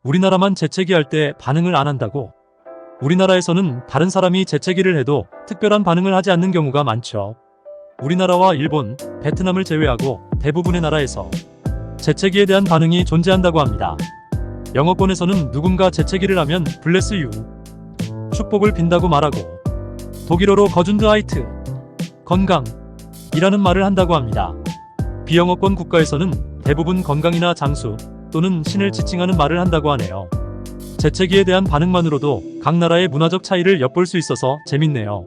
우리나라만 재채기할 때 반응을 안 한다고? 우리나라에서는 다른 사람이 재채기를 해도 특별한 반응을 하지 않는 경우가 많죠. 우리나라와 일본, 베트남을 제외하고 대부분의 나라에서 재채기에 대한 반응이 존재한다고 합니다. 영어권에서는 누군가 재채기를 하면 블레스 유, 축복을 빈다고 말하고, 독일어로 거준드하이트, 건강이라는 말을 한다고 합니다. 비영어권 국가에서는 대부분 건강이나 장수 또는 신을 지칭하는 말을 한다고 하네요. 재채기에 대한 반응만으로도 각 나라의 문화적 차이를 엿볼 수 있어서 재밌네요.